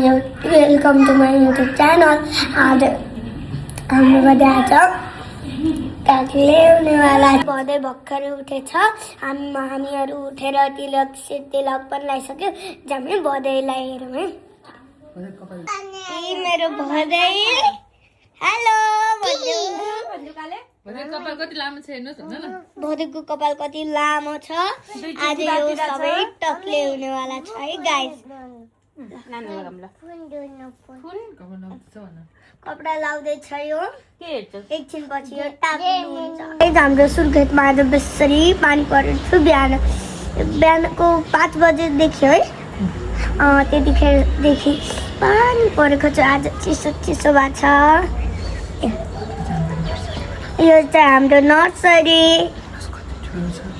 Welcome to my YouTube channel. आज हाम्रो birthday आज काकीले हुनेवाला बर्थडे भर्खरै उठेछ। हामीहरू उठेर तिलक पनि लगाइसक्यो। जामे बर्थडेलाई हेरौँ है। मेरो बर्थडे हेलो भोलिको कपाल कति लामो छ। आज यो सबै टक्ले हुनेवाला छ है गाइस। कपडा लाउँदैछ यो एकछिनपछि यो टाक्नु हुन्छ। हाम्रो सुर्खेतमा आज बेसरी पानी परेको थियो। बिहानको 5 बजेदेखि है त्यतिखेरदेखि पानी परेको छ। आज चिसो चिसो भएको छ। यो चाहिँ हाम्रो नर्सरी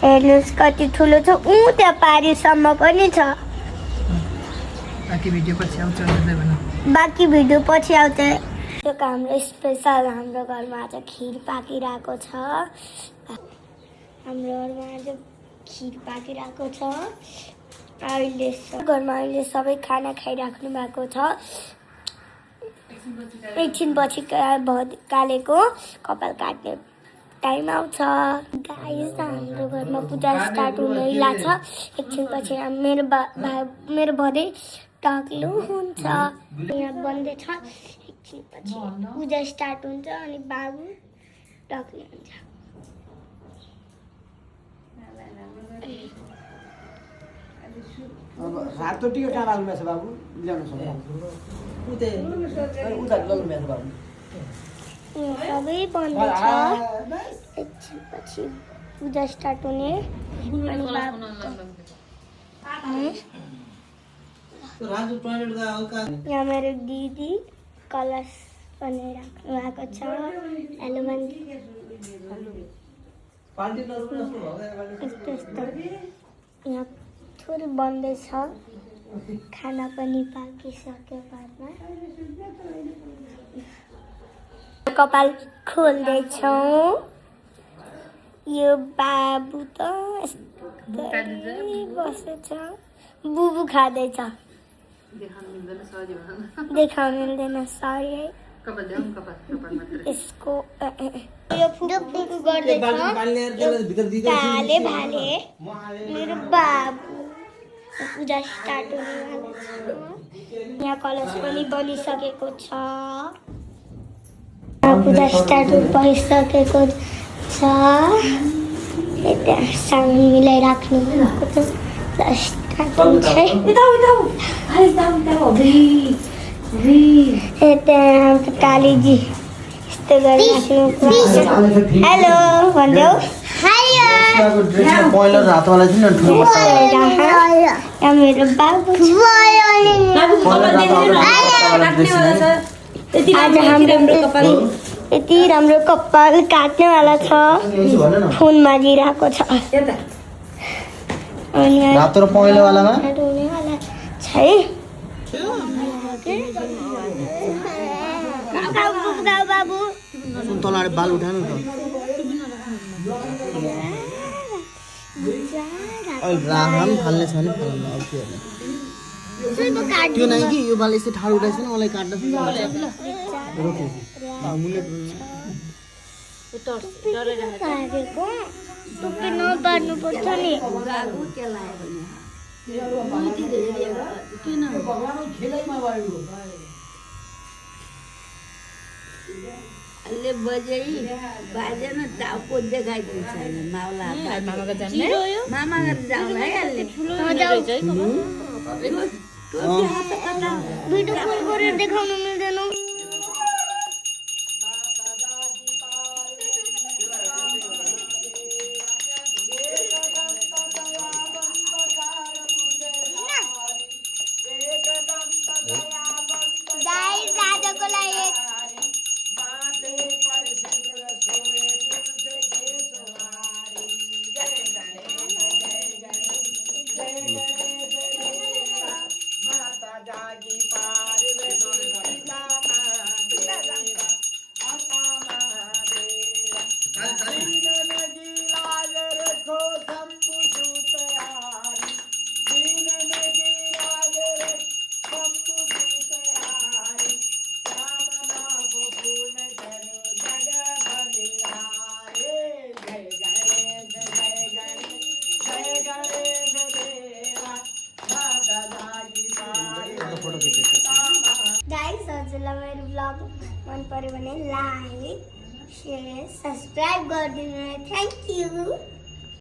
हेर्नुहोस् कति ठुलो छ। त्यहाँ पारीसम्म पनि छ। बाँकी भिडियो पछि आउँछ। त्यो हाम्रो स्पेसल हाम्रो घरमा आज खिर पाकिरहेको छ। हाम्रो घरमा आज खिर पाकिरहेको छ। घरमा अहिले सबै खाना खाइराख्नु भएको छ। एकछिनपछि कालेको कपाल काट्ने टाइम आउँछ। गाइस हाम्रो घरमा पूजा स्टार्ट हुन लाग्छ। एकछिनपछि मेरो बर्थडे टक्लो हुन्छ। यहाँ बन्दैछ। एकछिनपछि पूजा स्टार्ट हुन्छ अनि बाबु टक्ले हुन्छ। रातो टिकट कहाँ लाग्नु भएको छ बाबु? ल्याउन सक्छ सबै बन्दैछ। एकछिनपछि पूजा स्टार्ट हुने अनि यहाँ मेरो दिदी कलश बनाइराख्नु भएको छ। हेलो यहाँ थोरै बन्दैछ। खाना पनि पाकिसक्यो घरमा। कपाल खोल्दैछौँ। यो बाबु त बसेछ। बुबु खाँदैछ। देखाउनु मिल्दैन सरी है। यसको यो फुफु गर्दैछ। काले भाले मेरो बाबु पूजा स्टार्ट हुनेवाला छ। यहाँ कलश पनि बनिसकेको छ। पूजा स्टार्ट भइसकेको छ। यता सामान मिलाइराख्नु भएको छ। यता हाम्रो कालीजी यस्तो गरिराख्नु। हेलो भन्देऊ। मेरो बाबु आज हाम्रो यति राम्रो कपाल काट्नेवाला छ। फोन बाजिरहेको छ। अनि रातो र पहेँलो वालामा हुनेवाला छ है। बाबु तलबाट बाल उठाउनु त। राम फाल्ने छ नि फाल्नु अब के होला। त्यो नै कि यो बाल यस्तो ठाडो उठाइछ नि मलाई काट्न छ। टुप्पी नबार्नु पर्छ नि। ले बजे बाजेन टाउको देखाइदिन्छ माउला मामाको जाम है अलले भिडियो कल गरेर देखाउनु मिल्दैन। तपाईँलाई मेरो ब्लग मन पर्यो भने लाइक शेयर सब्सक्राइब गरिदिनु थ्याङ्क यू